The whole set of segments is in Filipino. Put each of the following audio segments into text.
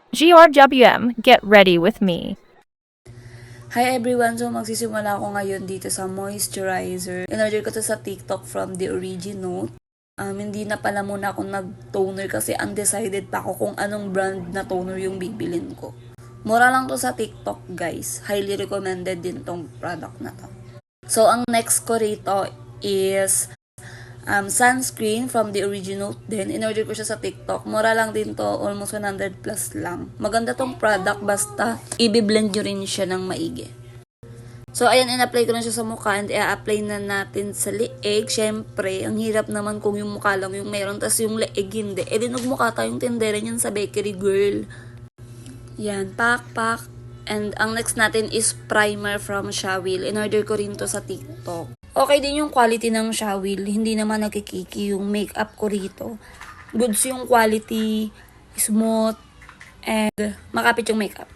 GRWM, get ready with me. Hi everyone! So magsisimula ako ngayon dito sa moisturizer. In-order ko to sa TikTok from The Originote. Hindi na pala muna ako nag-toner kasi undecided pa ako kung anong brand na toner yung bibilin ko. Mura lang to sa TikTok guys. Highly recommended din tong product na to. So ang next ko rito is sunscreen from The Originote din. In-order ko siya sa TikTok. Mura lang din to. Almost 100 plus lang. Maganda tong product basta i-blend nyo rin siya ng maigi. So, ayan, in-apply ko na siya sa mukha and i-apply na natin sa leeg. Siyempre, ang hirap naman kung yung mukha lang yung meron tas yung leeg hindi. E di nagmukha tayong tindera niyan sa bakery girl. Yan, pak. And ang next natin is primer from Shawil. In-order ko rin to sa TikTok. Okay din yung quality ng Shawil. Hindi naman nakikiki yung makeup ko rito. Goods yung quality, smooth, and makapit yung makeup.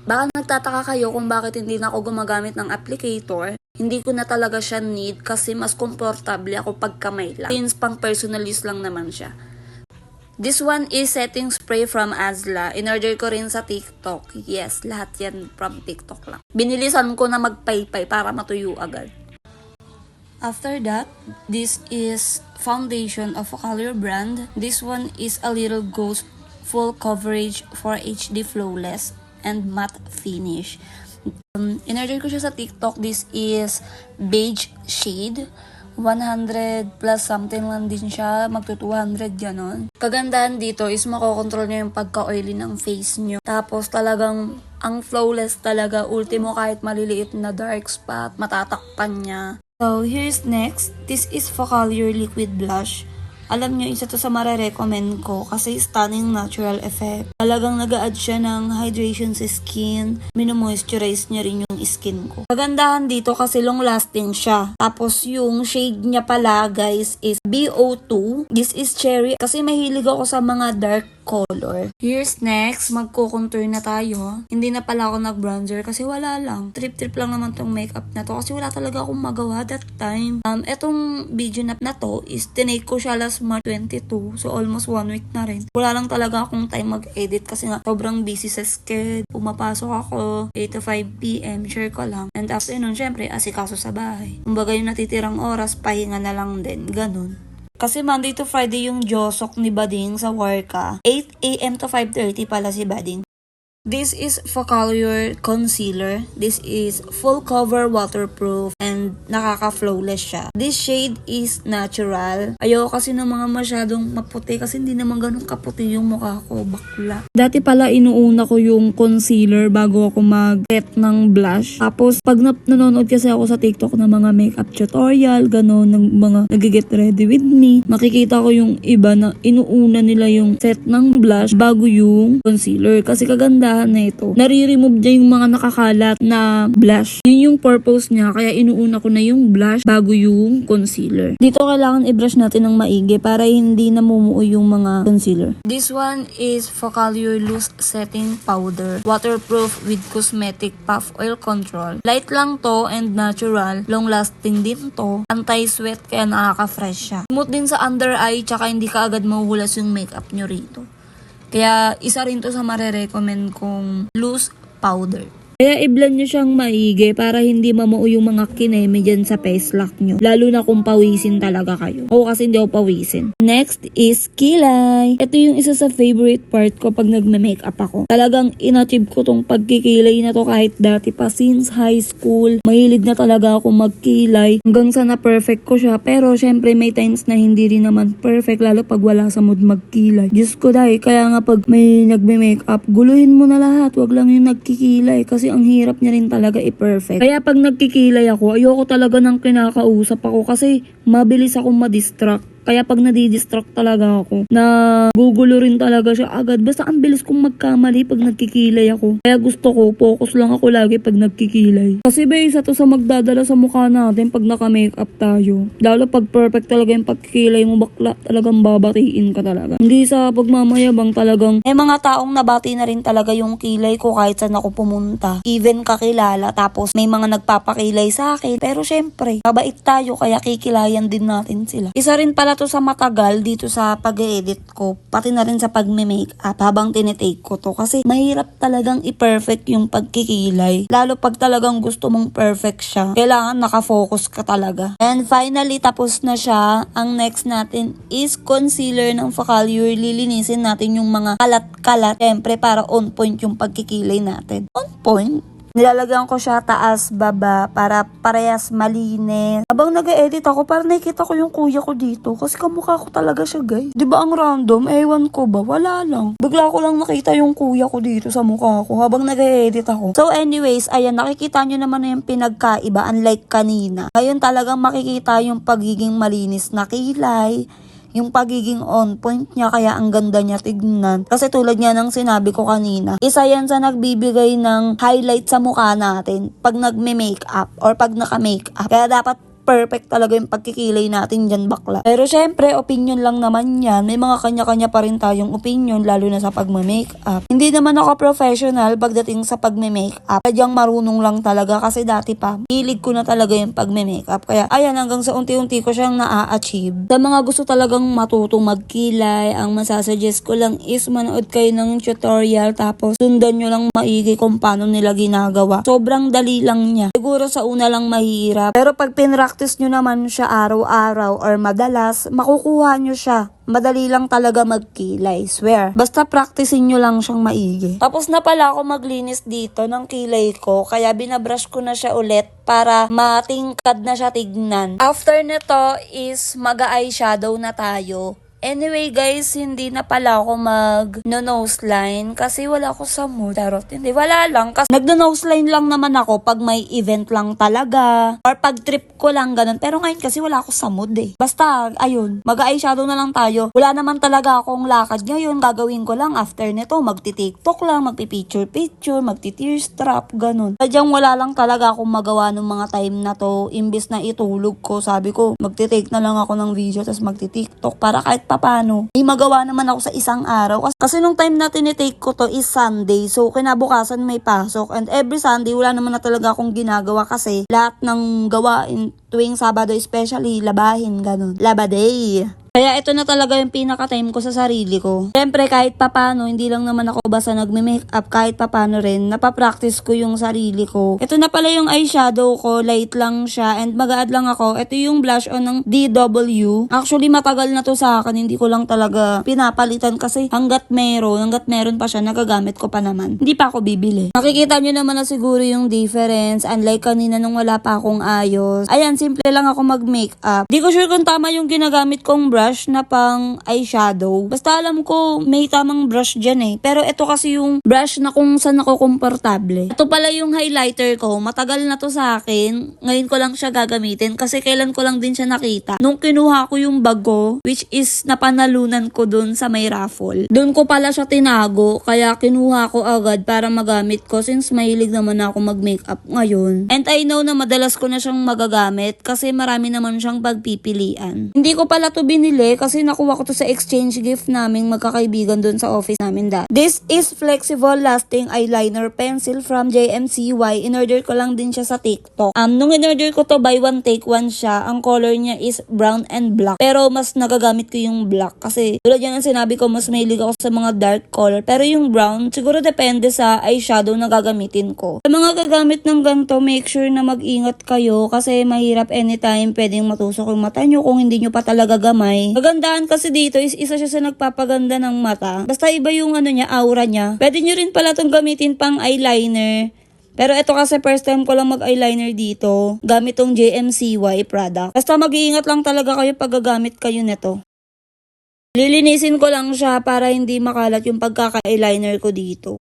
Baka nagtataka kayo kung bakit hindi na ako gumagamit ng applicator. Hindi ko na talaga siya need kasi mas komportable ako pag kamay lang. Since pang personal use lang naman siya. This one is setting spray from Azla. In-order ko rin sa TikTok. Yes, lahat yan from TikTok lang. Binilisan ko na magpaypay para matuyo agad. After that, this is foundation of Focalure brand. This one is a little ghost full coverage for HD flawless and matte finish. In-order ko siya sa TikTok. This is beige shade. 100 plus something lang din siya. Magto 200 ganon. Kagandahan dito is makokontrol nyo yung pagka-oily ng face nyo. Tapos talagang ang flawless talaga. Ultimo kahit maliliit na dark spot, matatakpan niya. So, here's next. This is Focalure Liquid Blush. Alam nyo, isa to sa mare-recommend ko kasi stunning natural effect. Talagang nag-a-add siya ng hydration sa skin. Mino-moisturize niya rin yung skin ko. Kagandahan dito kasi long-lasting siya. Tapos yung shade niya pala guys is BO2. This is cherry kasi mahilig ako sa mga dark color. Here's next. Magko-contour na tayo. Hindi na pala ako nag-bronzer kasi wala lang. Trip lang naman tong makeup na to kasi wala talaga akong magawa that time. Etong video na to is tinake ko siya last March 22. So almost 1 week na rin. Wala lang talaga akong time mag-edit kasi nga sobrang busy sa schedule. Pumapasok ako 8 to 5 p.m. Share ko lang. And after nun, syempre, asikaso sa bahay. Kumbaga yung natitirang oras, pahinga na lang din. Ganun. Kasi Monday to Friday yung josok ni Bading sa Warka. 8 a.m. to 5:30 pala si Bading. This is Focalure Concealer. This is full cover waterproof and nakaka-flawless siya. This shade is natural. Ayoko kasi ng mga masyadong maputi kasi hindi naman ganun kaputi yung mukha ko, bakla. Dati pala inuuna ko yung concealer bago ako mag-set ng blush. Tapos pag nanonood kasi ako sa TikTok ng mga makeup tutorial, ganun, ng mga nag-get ready with me, makikita ko yung iba na inuuna nila yung set ng blush bago yung concealer. Kasi kaganda na ito. Nare-remove niya yung mga nakakalat na blush. Yun yung purpose niya. Kaya inuuna ko na yung blush bago yung concealer. Dito kailangan i-brush natin ng maigi para hindi namumuo yung mga concealer. This one is Focalure Loose Setting Powder. Waterproof with cosmetic puff oil control. Light lang to and natural. Long lasting din to. Anti-sweat kaya nakaka-fresh siya. Smooth din sa under eye tsaka hindi ka agad mahuhulas yung makeup nyo rito. Kaya isa rin to sa mare-recommend kong loose powder. Kaya i-blend nyo siyang maigi para hindi mamuo yung mga kineme dyan sa face lock nyo. Lalo na kung pawisin talaga kayo. Ako kasi hindi ako pawisin. Next is kilay. Ito yung isa sa favorite part ko pag nagme-makeup ako. Talagang inachieve ko tong pagkikilay na to kahit dati pa since high school. Mahilig na talaga ako magkilay. Hanggang sa na-perfect ko siya. Pero syempre may times na hindi rin naman perfect lalo pag wala sa mood magkilay. Diyos ko dahil. Kaya nga pag may nagme-makeup, guluhin mo na lahat. Wag lang yung nagkikilay kasi ang hirap niya rin talaga i-perfect. Kaya pag nagkikilay ako, ayoko talaga ng kinakausap ako kasi mabilis akong ma-distract. Kaya pag nadidistract talaga ako, na gugulo rin talaga siya agad. Basta ang bilis kong magkamali pag nagkikilay ako. Kaya gusto ko, focus lang ako lagi pag nagkikilay. Kasi ba isa to sa magdadala sa mukha natin pag naka-makeup tayo. Lalo pag perfect talaga yung pagkikilay mo, bakla, talagang babatiin ka talaga. Hindi sa pagmamayabang talagang, mga taong nabati na rin talaga yung kilay ko kahit saan ako pumunta. Even kakilala, tapos may mga nagpapakilay sa akin. Pero syempre, mabait tayo kaya kikilayan din natin sila. Isa rin pala pala to sa matagal dito sa pag-edit ko, pati na rin sa pagme-makeup habang tinitake ko to. Kasi mahirap talagang i-perfect yung pagkikilay. Lalo pag talagang gusto mong perfect siya, kailangan nakafocus ka talaga. And finally, tapos na siya. Ang next natin is concealer ng Facalure. Lilinisin natin yung mga kalat-kalat. Siyempre, para on point yung pagkikilay natin. On point? Nilalagyan ko siya taas, baba, para parehas malinis. Habang nag-edit ako, parang nakikita ko yung kuya ko dito. Kasi kamukha ko talaga siya, guys. Diba ang random? Ewan ko ba? Wala lang. Bigla ko lang nakita yung kuya ko dito sa mukha ko habang nag-edit ako. So anyways, ayan, nakikita nyo naman na yung pinagkaiba. Unlike kanina. Ngayon talagang makikita yung pagiging malinis na kilay, yung pagiging on point niya, kaya ang ganda niya tignan. Kasi tulad nga ng sinabi ko kanina, isa yan sa nagbibigay ng highlight sa mukha natin pag nagme-makeup or pag naka-makeup. Kaya dapat perfect talaga yung pagkikilay natin dyan, bakla. Pero syempre, opinion lang naman yan. May mga kanya-kanya pa rin tayong opinion, lalo na sa pagme-makeup. Hindi naman ako professional pagdating sa pagme-makeup. Sadyang marunong lang talaga kasi dati pa, hilig ko na talaga yung pagme-makeup. Kaya ayan, hanggang sa unti-unti ko siyang na-achieve. Sa mga gusto talagang matutong magkilay, ang masasuggest ko lang is manood kayo ng tutorial, tapos sundan nyo lang maigi kung paano nila ginagawa. Sobrang dali lang niya. Siguro sa una lang mahirap, pero pag practice nyo naman siya araw-araw or madalas, makukuha nyo siya. Madali lang talaga magkilay, swear. Basta practicein nyo lang siyang maigi. Tapos na pala ako maglinis dito ng kilay ko, kaya binabrush ko na siya ulit para matingkad na siya tignan. After nito is mag-eyeshadow na tayo. Anyway guys, hindi na pala ako nose line kasi wala ako sa mood. Charot, hindi, wala lang. Kasi nose line lang naman ako pag may event lang talaga or pag trip ko lang, ganun. Pero ngayon kasi wala ako sa mood eh. Basta, ayun, mag-eyeshadow na lang tayo. Wala naman talaga akong lakad ngayon. Gagawin ko lang after nito, magti-tiktok lang, magpi-picture-picture, magti-tearstrap, ganun. Sadyang wala lang talaga akong magawa ng mga time na to. Imbis na itulog ko, sabi ko, magti-take na lang ako ng video tapos magti-tiktok para kahit paano. May magawa naman ako sa isang araw. Kasi nung time na tinitake ko to is Sunday. So, kinabukasan may pasok. And every Sunday, wala naman na talaga akong ginagawa kasi lahat ng gawain tuwing Sabado, especially labahin, ganun. Labaday. Kaya ito na talaga yung pinaka-time ko sa sarili ko. Siyempre, kahit papano, hindi lang naman ako basta nagme-makeup, kahit papano rin, napapractice ko yung sarili ko. Ito na pala yung eyeshadow ko, light lang siya, and mag-a-add lang ako. Ito yung blush on ng DW. Actually, matagal na to sa akin, hindi ko lang talaga pinapalitan kasi hanggat meron pa siya, nagagamit ko pa naman. Hindi pa ako bibili. Nakikita nyo naman na siguro yung difference, unlike kanina nung wala pa akong ayos. Ayan, simple lang ako mag-makeup. Di ko sure kung tama yung ginagamit kong brush na pang eyeshadow. Basta alam ko may tamang brush dyan eh. Pero ito kasi yung brush na kung saan ako komportable. Ito pala yung highlighter ko. Matagal na to sa akin. Ngayon ko lang siya gagamitin kasi kailan ko lang din siya nakita. Nung kinuha ko yung bag ko, which is napanalunan ko dun sa may raffle. Dun ko pala siya tinago, kaya kinuha ko agad para magamit ko since mahilig naman ako mag-makeup ngayon. And I know na madalas ko na siyang magagamit kasi marami naman siyang pagpipilian. Hindi ko pala to binili kasi nakuha ko to sa exchange gift naming magkakaibigan dun sa office namin dati. This is flexible lasting eyeliner pencil from JMCY. In-order ko lang din siya sa TikTok. Nung in-order ko to, buy one take one siya. Ang color niya is brown and black. Pero mas nagagamit ko yung black kasi tulad yan ang sinabi ko, mas mahilig ako sa mga dark color. Pero yung brown, siguro depende sa eyeshadow na gagamitin ko. Sa mga gagamit ng ganito, make sure na mag-ingat kayo kasi mahirap anytime pwedeng matusok yung mata nyo kung hindi nyo pa talaga gamay. Kagandahan kasi dito is isa siya sa nagpapaganda ng mata. Basta iba yung niya, aura niya. Pwede nyo rin pala itong gamitin pang eyeliner. Pero ito kasi first time ko lang mag-eyeliner dito. Gamit tong JMCY product. Basta mag-iingat lang talaga kayo pag gagamit kayo nito. Lilinisin ko lang siya para hindi makalat yung pagkaka-eyeliner ko dito.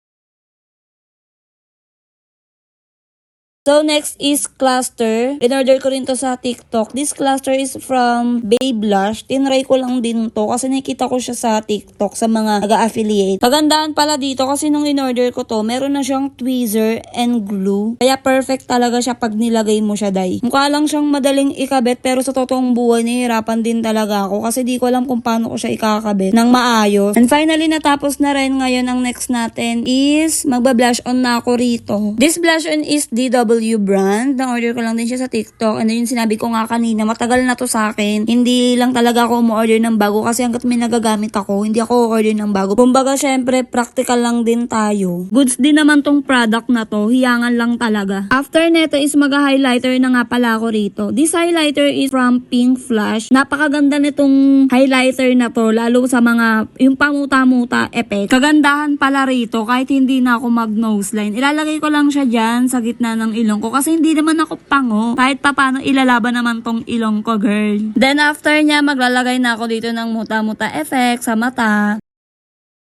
So, next is cluster. In-order ko rin to sa TikTok. This cluster is from Babe Blush. Tinry ko lang din to kasi nakita ko siya sa TikTok sa mga nag-affiliate. Kagandahan pala dito kasi nung in-order ko to, meron na siyang tweezer and glue. Kaya perfect talaga siya pag nilagay mo siya, day. Mukha lang siyang madaling ikabit pero sa totoong buhay, nahihirapan din talaga ako kasi di ko alam kung paano ko siya ikakabit ng maayos. And finally, natapos na rin. Ngayon, ang next natin is magba-blush on na ako rito. This blush on is DW DW brand. Na-order ko lang din siya sa TikTok. And then yung sinabi ko nga kanina, matagal na to sa akin. Hindi lang talaga ako umorder ng bago kasi hanggat may nagagamit ako, hindi ako order ng bago. Kumbaga, syempre, practical lang din tayo. Goods din naman tong product na to. Hiyangan lang talaga. After neto is mag-highlighter na nga pala ako rito. This highlighter is from Pink Flash. Napakaganda nitong highlighter na to, lalo sa mga yung pamuta-muta effect. Kagandahan pala rito kahit hindi na ako mag-nose line. Ilalagay ko lang siya dyan sa gitna ng ilong ko kasi hindi naman ako pango. Kahit paano ilalaban naman tong ilong ko, girl. Then after niya, maglalagay na ako dito ng muta-muta effect sa mata.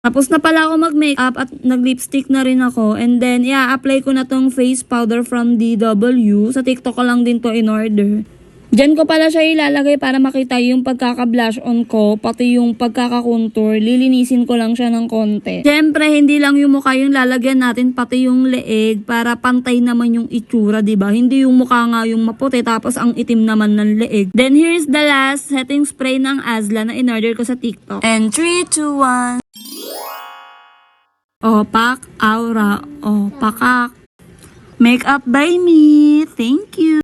Tapos na pala ako mag-makeup at nag-lipstick na rin ako. And then, i-apply ko na tong face powder from DW. Sa TikTok ko lang din to in-order. Diyan ko pala siya ilalagay para makita yung pagkaka-blush on ko, pati yung pagkaka-contour. Lilinisin ko lang siya ng konti. Siyempre, hindi lang yung mukha yung lalagyan natin, pati yung leeg para pantay naman yung itsura, diba? Hindi yung mukha nga yung maputi tapos ang itim naman ng leeg. Then, here's the last setting spray ng Asla na in-order ko sa TikTok. And 3, 2, 1... Opak, aura, opakak. Makeup by me. Thank you.